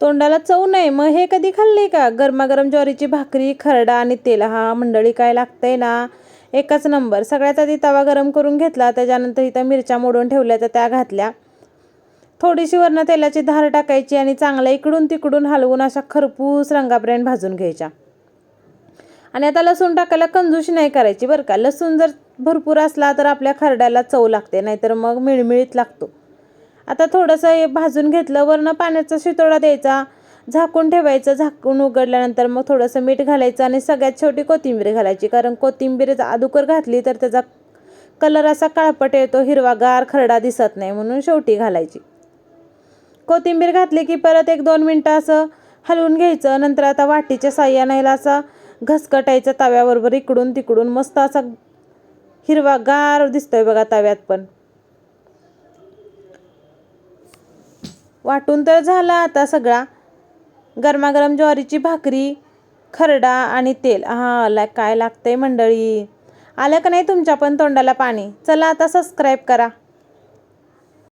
तोंडाला चव नाही मग हे कधी खाल्ले का? गरमागरम ज्वारीची भाकरी, खरडा आणि तेल. हा मंडळी काय लागतंय ना, एकच नंबर. सगळ्यात आधी तवा गरम करून घेतला, त्याच्यानंतर इथं मिरच्या मोडून ठेवल्या तर त्या घातल्या. थोडीशी वरनं तेलाची धार टाकायची आणि चांगलं इकडून तिकडून हलवून अशा खरपूस रंगापर्यंत भाजून घ्यायच्या. आणि आता लसूण टाकायला कंजूशी नाही करायची बरं का. लसूण जर भरपूर असला तर आपल्या खरड्याला चव लागते, नाहीतर मग मिळमिळीत लागतो. आता थोडंसं हे भाजून घेतलं, वरनं पाण्याचा शितोडा द्यायचा, झाकून ठेवायचं. झाकून उघडल्यानंतर मग थोडंसं मीठ घालायचं आणि सगळ्यात शेवटी कोथिंबीर घालायची, कारण कोथिंबीर अगोदर घातली तर त्याचा कलर असा काळपट येतो, हिरवागार खरडा दिसत नाही, म्हणून शेवटी घालायची. कोथिंबीर घातली की परत 1-2 मिनटं असं हलवून घ्यायचं. नंतर आता वाटीच्या साह्याने ह्याला असा घसकटायचं तव्याबरोबर, इकडून तिकडून. मस्त असा हिरवागार दिसतोय बघा तव्यात पण. वाटून तर झाला आता सगळा. गरमागरम ज्वारीची भाकरी, खरडा आणि तेल. काय लागतंय मंडळी. आलं का नाही तुमच्या पण तोंडाला पाणी? चला आता सबस्क्राईब करा.